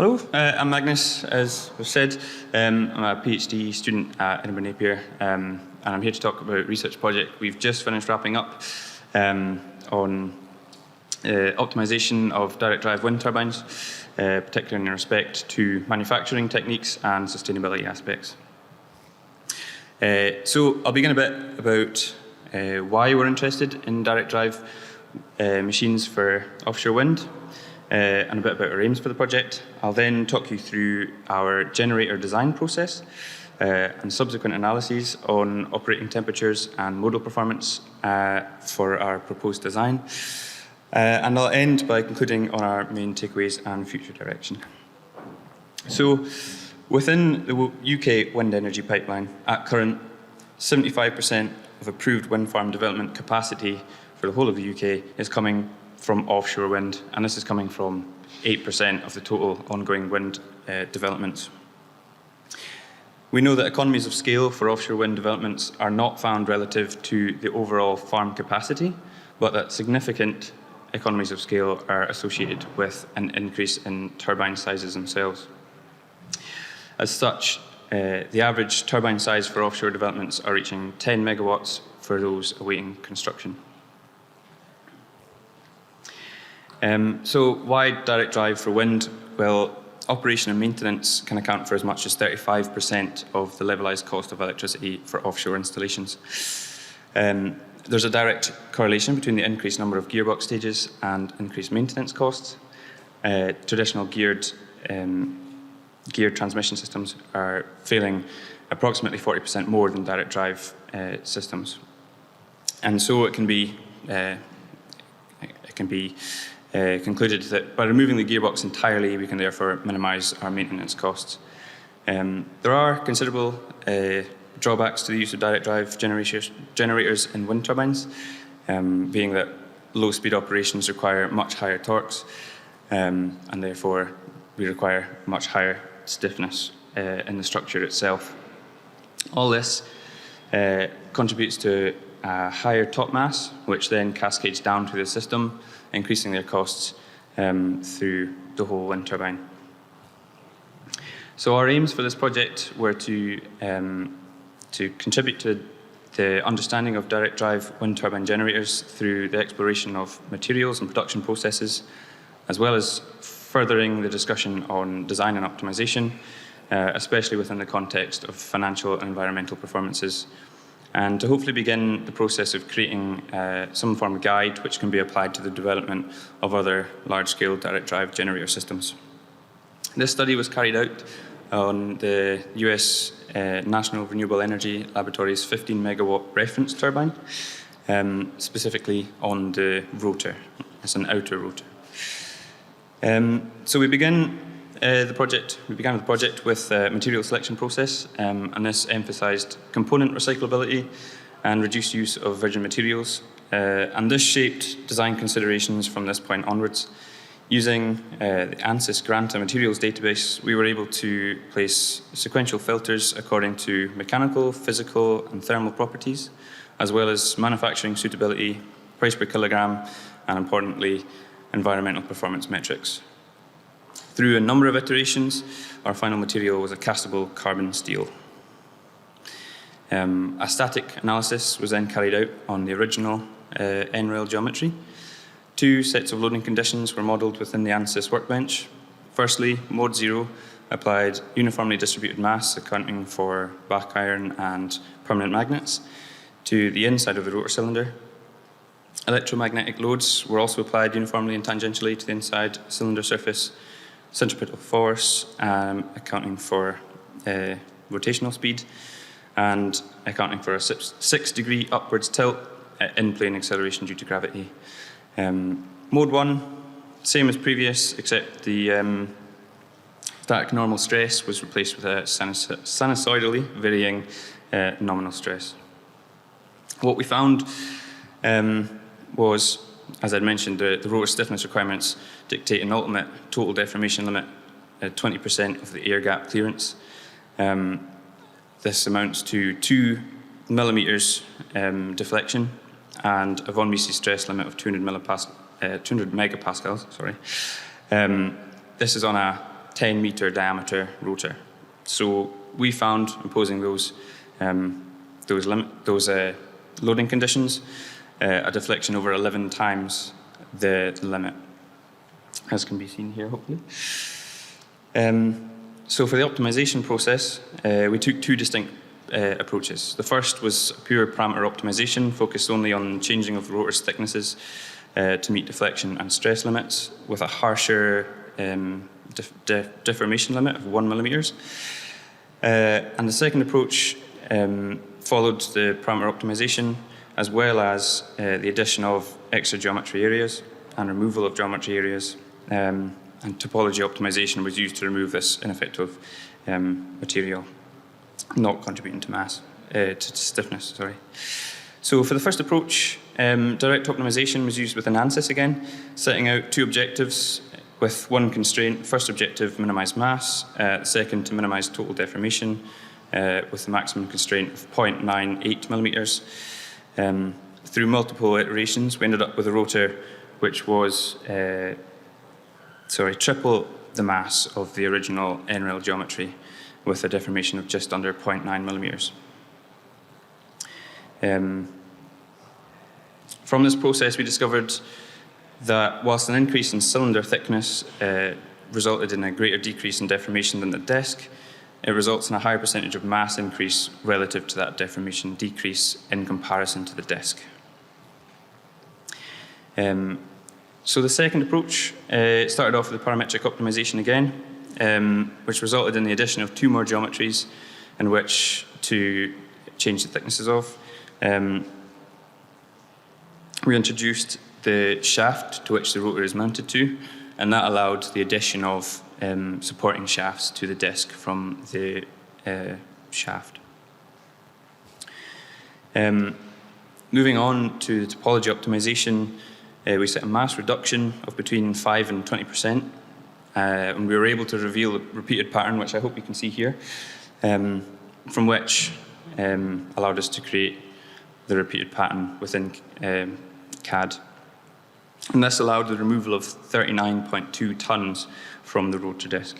Hello, I'm Magnus, as was said. I'm a PhD student at Edinburgh Napier, and I'm here to talk about a research project we've just finished wrapping up on optimization of direct drive wind turbines, particularly in respect to manufacturing techniques and sustainability aspects. So I'll begin a bit about why we're interested in direct drive machines for offshore wind, and a bit about our aims for the project. I'll then talk you through our generator design process and subsequent analyses on operating temperatures and modal performance for our proposed design. And I'll end by concluding on our main takeaways and future direction. So, within the UK wind energy pipeline, at current, 75% of approved wind farm development capacity for the whole of the UK is coming from offshore wind, and this is coming from 8% of the total ongoing wind developments. We know that economies of scale for offshore wind developments are not found relative to the overall farm capacity, but that significant economies of scale are associated with an increase in turbine sizes themselves. As such, the average turbine size for offshore developments are reaching 10 megawatts for those awaiting construction. So why direct drive for wind? Well, operation and maintenance can account for as much as 35% of the levelized cost of electricity for offshore installations. There's a direct correlation between the increased number of gearbox stages and increased maintenance costs. Traditional geared transmission systems are failing approximately 40% more than direct drive systems. And so it can be concluded that by removing the gearbox entirely, we can therefore minimise our maintenance costs. There are considerable drawbacks to the use of direct drive generators in wind turbines, being that low-speed operations require much higher torques, and therefore we require much higher stiffness in the structure itself. All this contributes to a higher top mass, which then cascades down to the system, increasing their costs through the whole wind turbine. So our aims for this project were to contribute to the understanding of direct drive wind turbine generators through the exploration of materials and production processes, as well as furthering the discussion on design and optimization, especially within the context of financial and environmental performances, and to hopefully begin the process of creating some form of guide which can be applied to the development of other large-scale direct drive generator systems. This study was carried out on the US National Renewable Energy Laboratory's 15 megawatt reference turbine, specifically on the rotor. It's an outer rotor. So we began with the project with a material selection process, and this emphasised component recyclability and reduced use of virgin materials, and this shaped design considerations from this point onwards. Using the ANSYS Granta materials database, we were able to place sequential filters according to mechanical, physical and thermal properties, as well as manufacturing suitability, price per kilogram, and importantly, environmental performance metrics. Through a number of iterations, our final material was a castable carbon steel. A static analysis was then carried out on the original N-rail geometry. Two sets of loading conditions were modelled within the ANSYS workbench. Firstly, mode 0 applied uniformly distributed mass, accounting for back iron and permanent magnets, to the inside of the rotor cylinder. Electromagnetic loads were also applied uniformly and tangentially to the inside cylinder surface. Centripetal force, accounting for rotational speed, and accounting for a 6-degree upwards tilt in plane acceleration due to gravity. Mode 1, same as previous, except the static normal stress was replaced with a sinusoidally varying nominal stress. What we found was, as I'd mentioned, the rotor stiffness requirements dictate an ultimate total deformation limit at 20% of the air gap clearance. This amounts to 2 millimeters deflection and a von Mises stress limit of 200 megapascals. This is on a 10-metre diameter rotor. So we found, imposing those loading conditions, a deflection over 11 times the limit, as can be seen here, hopefully. So for the optimization process, we took two distinct approaches. The first was pure parameter optimization, focused only on changing of the rotor's thicknesses to meet deflection and stress limits, with a harsher deformation limit of 1 millimeters. And the second approach followed the parameter optimization, as well as the addition of extra geometry areas and removal of geometry areas. And topology optimization was used to remove this ineffective material, not contributing to mass, to stiffness, sorry. So for the first approach, direct optimization was used with an ANSYS again, setting out two objectives with one constraint. First objective, minimize mass. Second, to minimize total deformation with the maximum constraint of 0.98 millimeters. Through multiple iterations, we ended up with a rotor which was triple the mass of the original NREL geometry, with a deformation of just under 0.9 millimeters. From this process, we discovered that whilst an increase in cylinder thickness resulted in a greater decrease in deformation than the desk, it results in a higher percentage of mass increase relative to that deformation decrease in comparison to the desk. So the second approach started off with the parametric optimization again, which resulted in the addition of two more geometries in which to change the thicknesses of. We introduced the shaft to which the rotor is mounted to, and that allowed the addition of supporting shafts to the desk from the shaft. Moving on to the topology optimization, we set a mass reduction of between 5 and 20%, and we were able to reveal a repeated pattern, which I hope you can see here, from which allowed us to create the repeated pattern within CAD. And this allowed the removal of 39.2 tons from the rotor desk.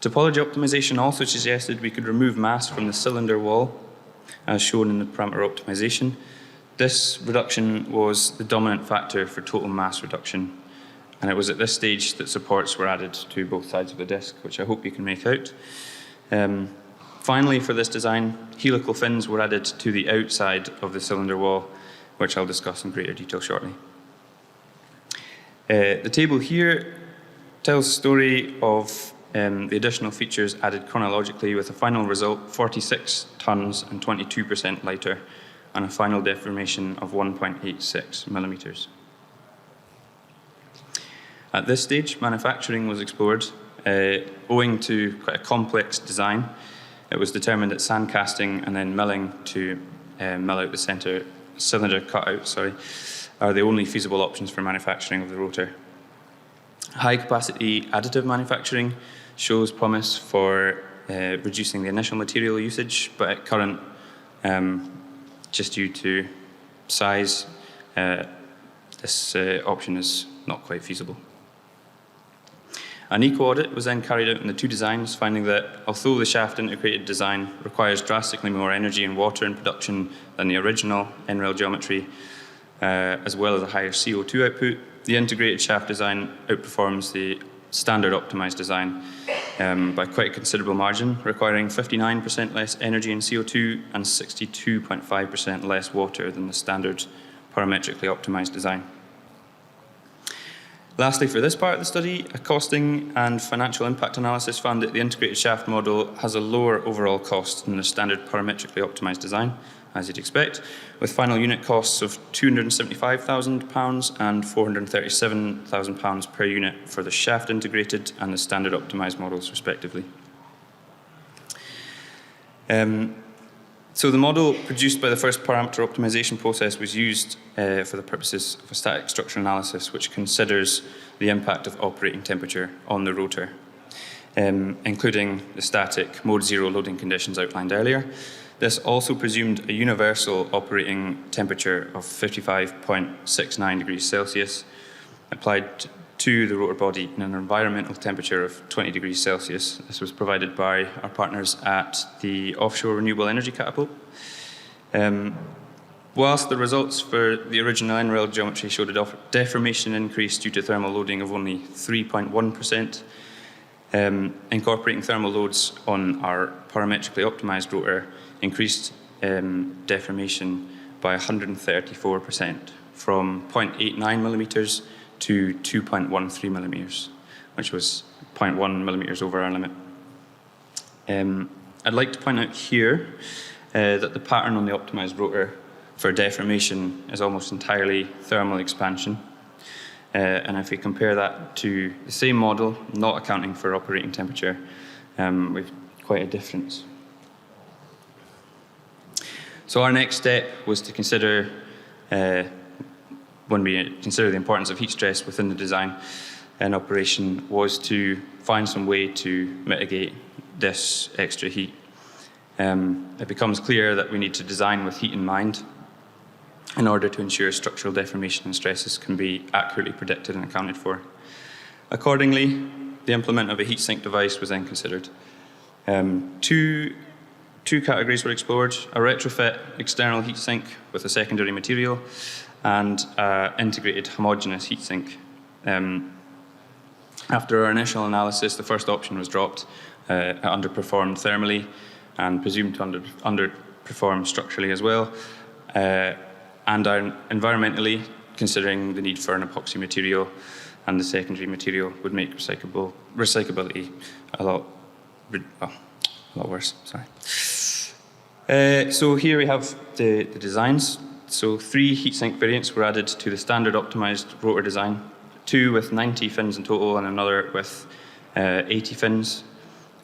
Topology optimization also suggested we could remove mass from the cylinder wall, as shown in the parameter optimization. This reduction was the dominant factor for total mass reduction, and it was at this stage that supports were added to both sides of the disc, which I hope you can make out. Finally, for this design, helical fins were added to the outside of the cylinder wall, which I'll discuss in greater detail shortly. The table here tells the story of the additional features added chronologically, with a final result 46 tons and 22% lighter, and a final deformation of 1.86 millimeters. At this stage, manufacturing was explored. Owing to quite a complex design, it was determined that sand casting and then milling to mill out the cylinder cutout, are the only feasible options for manufacturing of the rotor. High-capacity additive manufacturing shows promise for reducing the initial material usage, but at current, just due to size, this option is not quite feasible. An eco-audit was then carried out in the two designs, finding that although the shaft integrated design requires drastically more energy and water in production than the original NREL geometry, as well as a higher CO2 output, the integrated shaft design outperforms the standard optimized design by quite a considerable margin, requiring 59% less energy and CO2 and 62.5% less water than the standard parametrically optimized design. Lastly, for this part of the study, a costing and financial impact analysis found that the integrated shaft model has a lower overall cost than the standard parametrically optimized design, as you'd expect, with final unit costs of £275,000 and £437,000 per unit for the shaft integrated and the standard optimized models, respectively. So the model produced by the first parameter optimization process was used for the purposes of a static structural analysis, which considers the impact of operating temperature on the rotor, including the static mode 0 loading conditions outlined earlier. This also presumed a universal operating temperature of 55.69 degrees Celsius, applied to the rotor body in an environmental temperature of 20 degrees Celsius. This was provided by our partners at the Offshore Renewable Energy Catapult. Whilst the results for the original NREL geometry showed a deformation increase due to thermal loading of only 3.1%, incorporating thermal loads on our parametrically optimized rotor increased deformation by 134%, from 0.89 millimeters to 2.13 millimeters, which was 0.1 millimeters over our limit. I'd like to point out here that the pattern on the optimized rotor for deformation is almost entirely thermal expansion. And if we compare that to the same model, not accounting for operating temperature, we've quite a difference. So our next step was to consider, when we consider the importance of heat stress within the design and operation, was to find some way to mitigate this extra heat. It becomes clear that we need to design with heat in mind in order to ensure structural deformation and stresses can be accurately predicted and accounted for. Accordingly, the implement of a heat sink device was then considered. Two categories were explored: a retrofit external heat sink with a secondary material and integrated homogeneous heat sink. After our initial analysis, the first option was dropped. It underperformed thermally and presumed to underperform structurally as well. And environmentally, considering the need for an epoxy material and the secondary material would make recyclability a lot worse. So here we have the designs. So 3 heatsink variants were added to the standard optimized rotor design, 2 with 90 fins in total and another with 80 fins,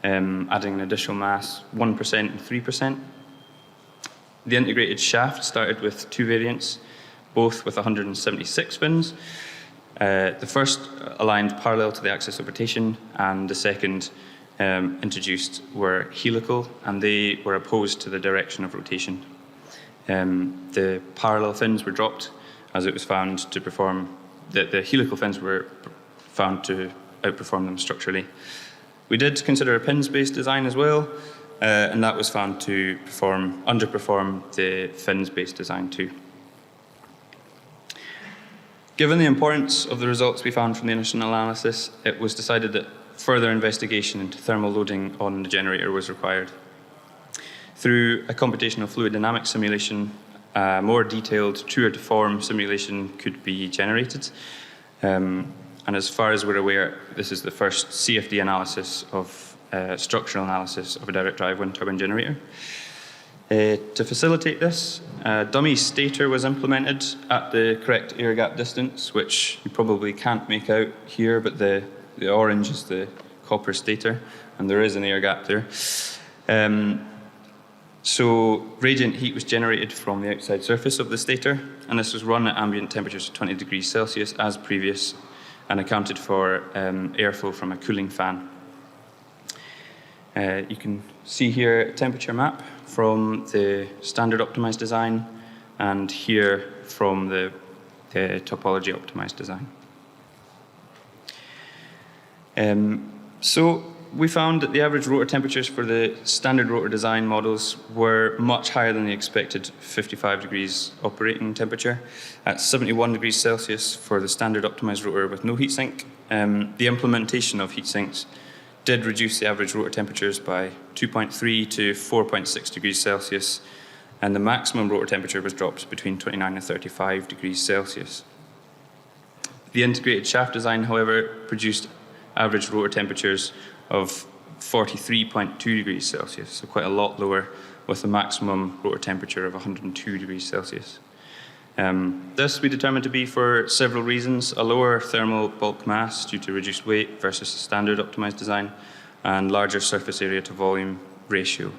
adding an additional mass 1% and 3%. The integrated shaft started with 2 variants, both with 176 fins. The first aligned parallel to the axis of rotation, and the second introduced were helical, and they were opposed to the direction of rotation. The parallel fins were dropped as it was found to perform, the helical fins were found to outperform them structurally. We did consider a pins-based design as well, and that was found to underperform the fins-based design too. Given the importance of the results we found from the initial analysis, it was decided that further investigation into thermal loading on the generator was required. Through a computational fluid dynamics simulation, a more detailed truer to form simulation could be generated. And as far as we're aware, this is the first CFD analysis of structural analysis of a direct drive wind turbine generator. To facilitate this, a dummy stator was implemented at the correct air gap distance, which you probably can't make out here, but the orange is the copper stator, and there is an air gap there. So radiant heat was generated from the outside surface of the stator, and this was run at ambient temperatures of 20 degrees Celsius as previous, and accounted for airflow from a cooling fan. You can see here a temperature map from the standard optimized design, and here from the topology optimized design. So we found that the average rotor temperatures for the standard rotor design models were much higher than the expected 55 degrees operating temperature. At 71 degrees Celsius for the standard optimized rotor with no heatsink, the implementation of heat sinks did reduce the average rotor temperatures by 2.3 to 4.6 degrees Celsius, and the maximum rotor temperature was dropped between 29 and 35 degrees Celsius. The integrated shaft design, however, produced average rotor temperatures of 43.2 degrees Celsius, so quite a lot lower, with a maximum rotor temperature of 102 degrees Celsius. This we determined to be for several reasons: a lower thermal bulk mass due to reduced weight versus the standard optimized design, and larger surface area to volume ratio.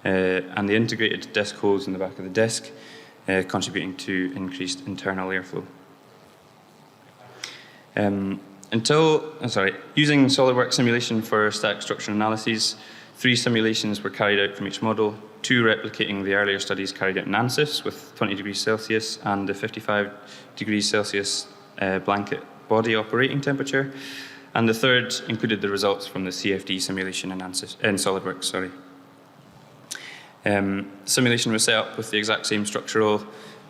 And the integrated disc holes in the back of the disc contributing to increased internal airflow. Using SOLIDWORKS simulation for static structural analyses, 3 simulations were carried out from each model, 2 replicating the earlier studies carried out in ANSYS with 20 degrees Celsius and the 55 degrees Celsius blanket body operating temperature. And the third included the results from the CFD simulation in SolidWorks. Simulation was set up with the exact same structural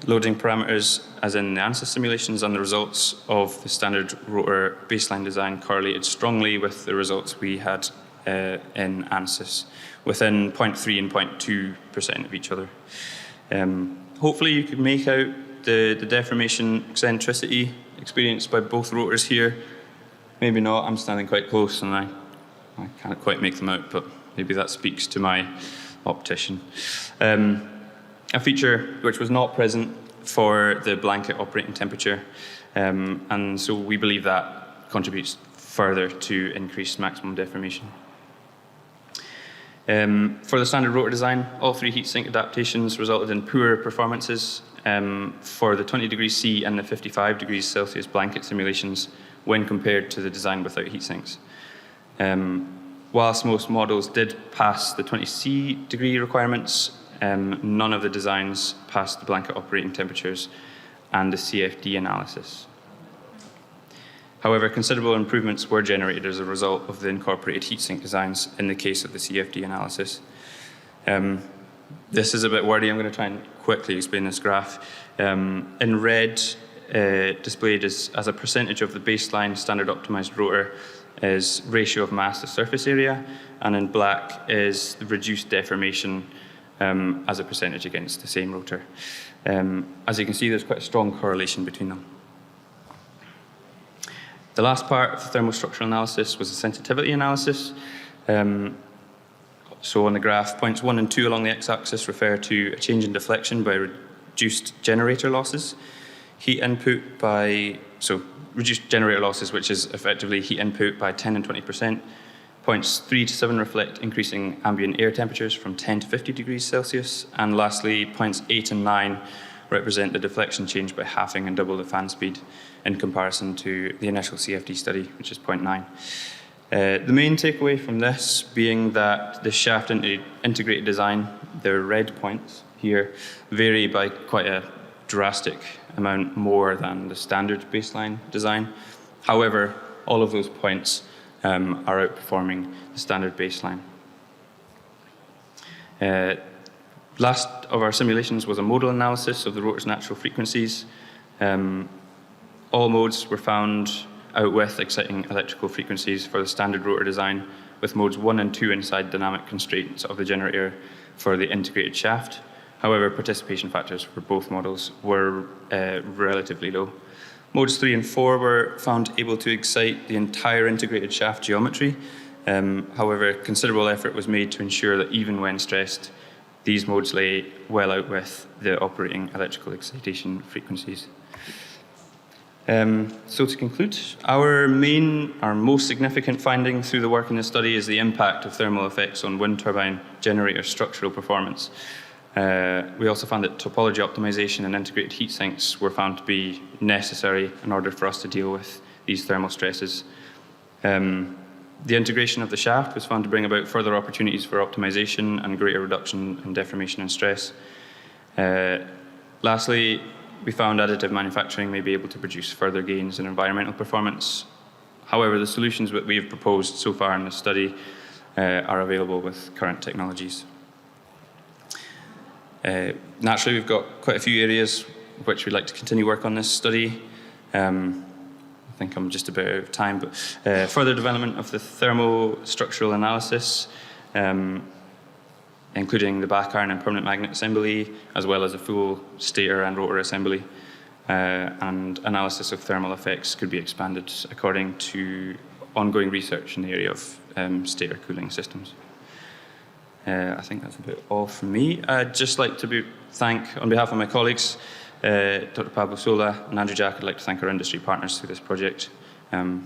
loading parameters as in the ANSYS simulations, and the results of the standard rotor baseline design correlated strongly with the results we had in ANSYS, within 0.3 and 0.2% of each other. Hopefully you could make out the deformation eccentricity experienced by both rotors here. Maybe not, I'm standing quite close and I can't quite make them out, but maybe that speaks to my optician. A feature which was not present for the blanket operating temperature, and so we believe that contributes further to increased maximum deformation. For the standard rotor design, all three heatsink adaptations resulted in poor performances for the 20 degrees C and the 55 degrees Celsius blanket simulations when compared to the design without heatsinks. Whilst most models did pass the 20 C degree requirements, none of the designs passed the blanket operating temperatures and the CFD analysis. However, considerable improvements were generated as a result of the incorporated heatsink designs in the case of the CFD analysis. This is a bit wordy. I'm going to try and quickly explain this graph. In red, displayed as a percentage of the baseline standard optimized rotor is ratio of mass to surface area, and in black is the reduced deformation as a percentage against the same rotor. As you can see, there's quite a strong correlation between them. The last part of the thermostructural analysis was the sensitivity analysis. So on the graph, points 1 and 2 along the x-axis refer to a change in deflection by reduced generator losses. Reduced generator losses, which is effectively heat input by 10 and 20%. Points 3 to 7 reflect increasing ambient air temperatures from 10 to 50 degrees Celsius. And lastly, points 8 and 9 represent the deflection change by halving and double the fan speed in comparison to the initial CFD study, which is 0.9. The main takeaway from this being that the shaft integrated design, the red points here, vary by quite a drastic amount more than the standard baseline design. However, all of those points are outperforming the standard baseline. Last of our simulations was a modal analysis of the rotor's natural frequencies. All modes were found out with exciting electrical frequencies for the standard rotor design, with modes 1 and 2 inside dynamic constraints of the generator for the integrated shaft. However, participation factors for both models were relatively low. Modes 3 and 4 were found able to excite the entire integrated shaft geometry. However, considerable effort was made to ensure that even when stressed, these modes lay well out with the operating electrical excitation frequencies. So to conclude, our most significant finding through the work in this study is the impact of thermal effects on wind turbine generator structural performance. We also found that topology optimization and integrated heat sinks were found to be necessary in order for us to deal with these thermal stresses. The integration of the shaft was found to bring about further opportunities for optimization and greater reduction in deformation and stress. Lastly, we found additive manufacturing may be able to produce further gains in environmental performance. However, the solutions that we have proposed so far in this study are available with current technologies. Naturally, we've got quite a few areas which we'd like to continue work on this study. I think I'm just about out of time, but further development of the thermostructural analysis, including the back iron and permanent magnet assembly, as well as a full stator and rotor assembly, and analysis of thermal effects could be expanded according to ongoing research in the area of stator cooling systems. I think that's about all from me. I'd just like to thank, on behalf of my colleagues, Dr. Pablo Sola and Andrew Jack, I'd like to thank our industry partners through this project,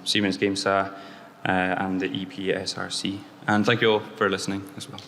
Siemens Gamesa and the EPSRC. And thank you all for listening as well.